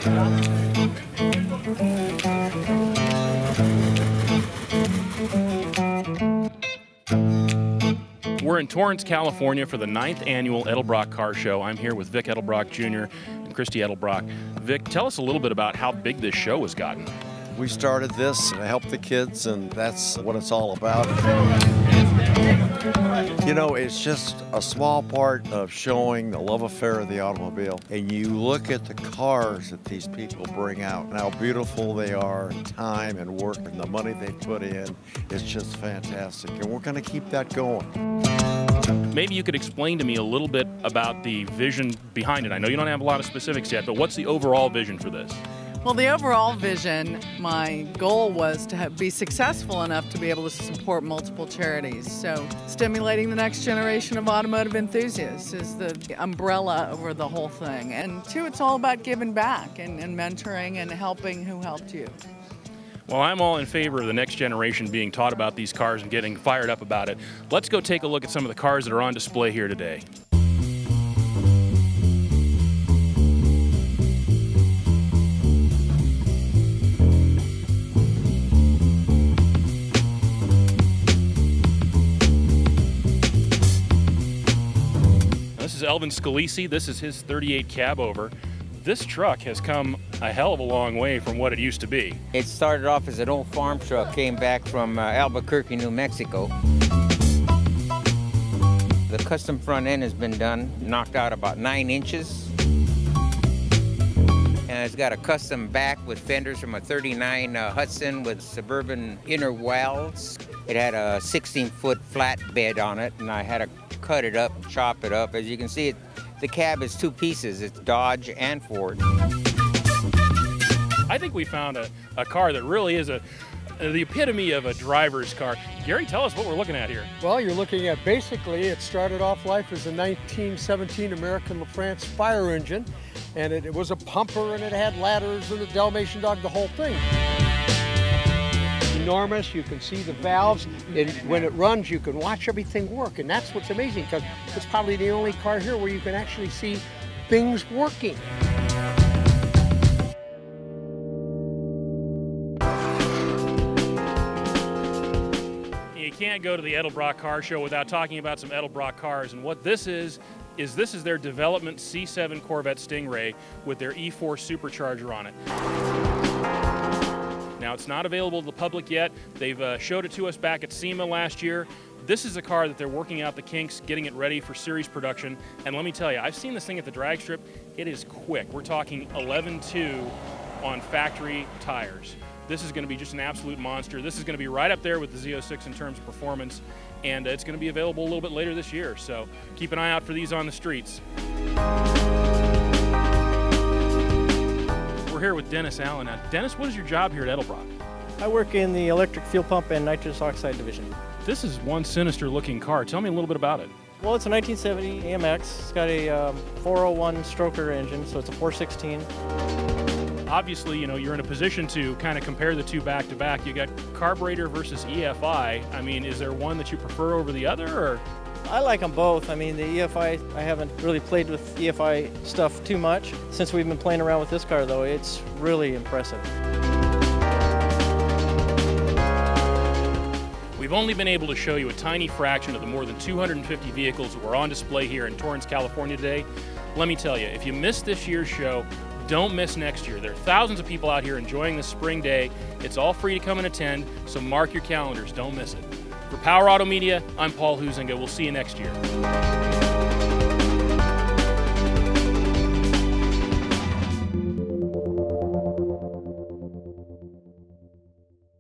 We're in Torrance, California for the 9th annual Edelbrock Car Show. I'm here with Vic Edelbrock Jr. and Christy Edelbrock. Vic, tell us a little bit about how big this show has gotten. We started this to help the kids, and that's what it's all about. You know, it's just a small part of showing the love affair of the automobile. And you look at the cars that these people bring out and how beautiful they are, and time and work and the money they put in. It's just fantastic. And we're going to keep that going. Maybe you could explain to me a little bit about the vision behind it. I know you don't have a lot of specifics yet, but what's the overall vision for this? Well, the overall vision, my goal was to be successful enough to be able to support multiple charities. So stimulating the next generation of automotive enthusiasts is the umbrella over the whole thing. And two, it's all about giving back and mentoring and helping who helped you. Well, I'm all in favor of the next generation being taught about these cars and getting fired up about it. Let's go take a look at some of the cars that are on display here today. This is Elvin Scalisi. This is his 38 cab over. This truck has come a hell of a long way from what it used to be. It started off as an old farm truck, came back from Albuquerque, New Mexico. The custom front end has been done, knocked out about 9 inches. And it's got a custom back with fenders from a 39 Hudson with suburban inner wells. It had a 16-foot flat bed on it, and I had to cut it up, chop it up. As you can see, the cab is 2 pieces. It's Dodge and Ford. I think we found a car that really is the epitome of a driver's car. Gary, tell us what we're looking at here. Well, you're looking at, basically, it started off life as a 1917 American LaFrance fire engine, and it was a pumper, and it had ladders and a Dalmatian dog, the whole thing. Enormous. You can see the valves, and when it runs you can watch everything work, and that's what's amazing, because it's probably the only car here where you can actually see things working. You can't go to the Edelbrock Car Show without talking about some Edelbrock cars, and what this is their development C7 Corvette Stingray with their E4 supercharger on it. Now, it's not available to the public yet. They've showed it to us back at SEMA last year. This is a car that they're working out the kinks, getting it ready for series production. And let me tell you, I've seen this thing at the drag strip. It is quick. We're talking 11.2 on factory tires. This is going to be just an absolute monster. This is going to be right up there with the Z06 in terms of performance. And it's going to be available a little bit later this year. So keep an eye out for these on the streets. We're here with Dennis Allen. Now, Dennis, what is your job here at Edelbrock? I work in the electric fuel pump and nitrous oxide division. This is one sinister looking car. Tell me a little bit about it. Well, it's a 1970 AMX. It's got a 401 stroker engine, so it's a 416. Obviously, you know, you're in a position to kind of compare the two back to back. You got carburetor versus EFI. I mean, is there one that you prefer over the other, or? I like them both. I mean, the EFI, I haven't really played with EFI stuff too much. Since we've been playing around with this car, though, it's really impressive. We've only been able to show you a tiny fraction of the more than 250 vehicles that were on display here in Torrance, California today. Let me tell you, if you missed this year's show, don't miss next year. There are thousands of people out here enjoying this spring day. It's all free to come and attend, so mark your calendars. Don't miss it. For Power Automedia, I'm Paul Huizinga. We'll see you next year.